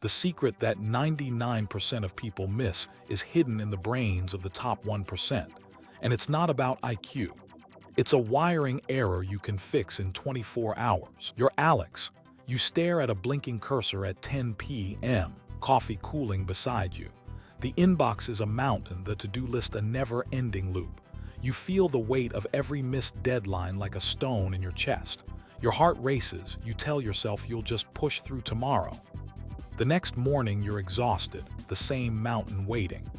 The secret that 99% of people miss is hidden in the brains of the top 1%. And it's not about IQ. It's a wiring error you can fix in 24 hours. You're Alex. You stare at a blinking cursor at 10 p.m., coffee cooling beside you. The inbox is a mountain, the to-do list a never-ending loop. You feel the weight of every missed deadline like a stone in your chest. Your heart races. You tell yourself you'll just push through tomorrow. The next morning, you're exhausted, the same mountain waiting.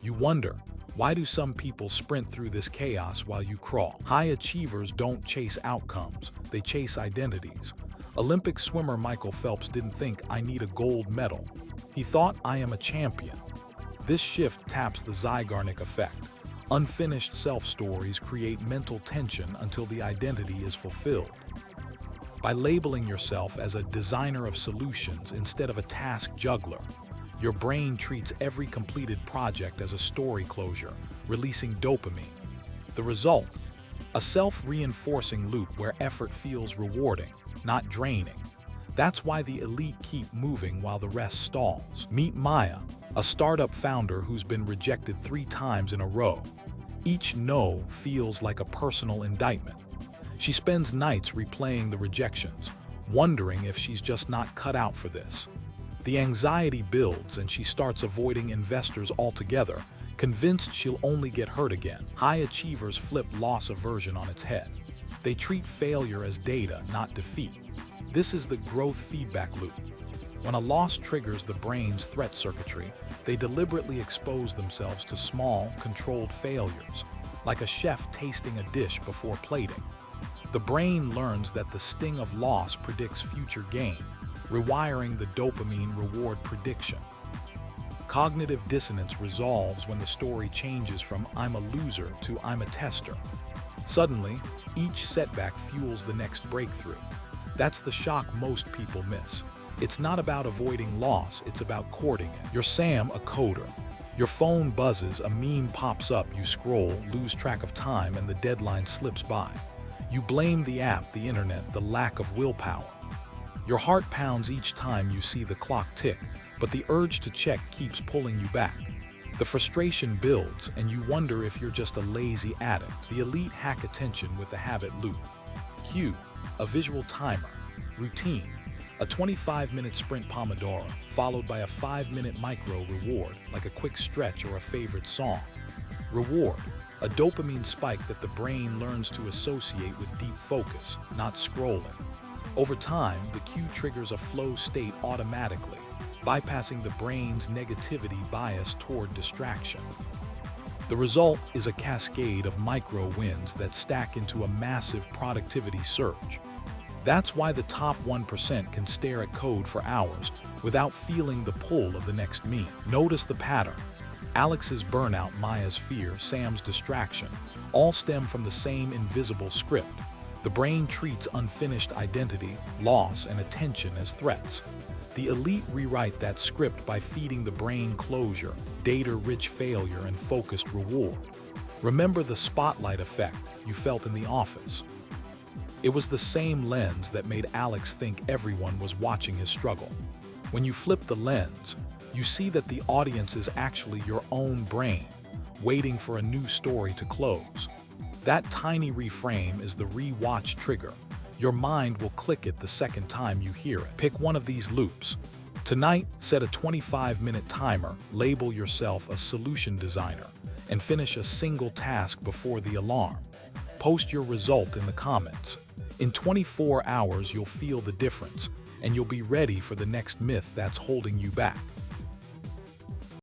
You wonder, why do some people sprint through this chaos while you crawl? High achievers don't chase outcomes, they chase identities. Olympic swimmer Michael Phelps didn't think, "I need a gold medal." He thought, "I am a champion." This shift taps the Zygarnik effect. Unfinished self-stories create mental tension until the identity is fulfilled. By labeling yourself as a designer of solutions instead of a task juggler, your brain treats every completed project as a story closure, releasing dopamine. The result? A self-reinforcing loop where effort feels rewarding, not draining. That's why the elite keep moving while the rest stalls. Meet Maya, a startup founder who's been rejected 3 times in a row. Each no feels like a personal indictment. She spends nights replaying the rejections, wondering if she's just not cut out for this. The anxiety builds and she starts avoiding investors altogether, convinced she'll only get hurt again. High achievers flip loss aversion on its head. They treat failure as data, not defeat. This is the growth feedback loop. When a loss triggers the brain's threat circuitry, they deliberately expose themselves to small, controlled failures, like a chef tasting a dish before plating. The brain learns that the sting of loss predicts future gain, rewiring the dopamine reward prediction. Cognitive dissonance resolves when the story changes from "I'm a loser" to "I'm a tester." Suddenly, each setback fuels the next breakthrough. That's the shock most people miss. It's not about avoiding loss, it's about courting it. You're Sam, a coder. Your phone buzzes, a meme pops up, you scroll, lose track of time, and the deadline slips by. You blame the app, the internet, the lack of willpower. Your heart pounds each time you see the clock tick, but the urge to check keeps pulling you back. The frustration builds, and you wonder if you're just a lazy addict. The elite hack attention with a habit loop. Cue, a visual timer. Routine, a 25-minute sprint Pomodoro, followed by a 5-minute micro reward, like a quick stretch or a favorite song. Reward, a dopamine spike that the brain learns to associate with deep focus, not scrolling. Over time, the cue triggers a flow state automatically, bypassing the brain's negativity bias toward distraction. The result is a cascade of micro wins that stack into a massive productivity surge. That's why the top 1% can stare at code for hours without feeling the pull of the next meme. Notice the pattern. Alex's burnout, Maya's fear, Sam's distraction, all stem from the same invisible script. The brain treats unfinished identity, loss, and attention as threats. The elite rewrite that script by feeding the brain closure, data-rich failure, and focused reward. Remember the spotlight effect you felt in the office? It was the same lens that made Alex think everyone was watching his struggle. When you flip the lens, you see that the audience is actually your own brain, waiting for a new story to close. That tiny reframe is the rewatch trigger. Your mind will click it the second time you hear it. Pick one of these loops. Tonight, set a 25-minute timer, label yourself a solution designer, and finish a single task before the alarm. Post your result in the comments. In 24 hours, you'll feel the difference, and you'll be ready for the next myth that's holding you back.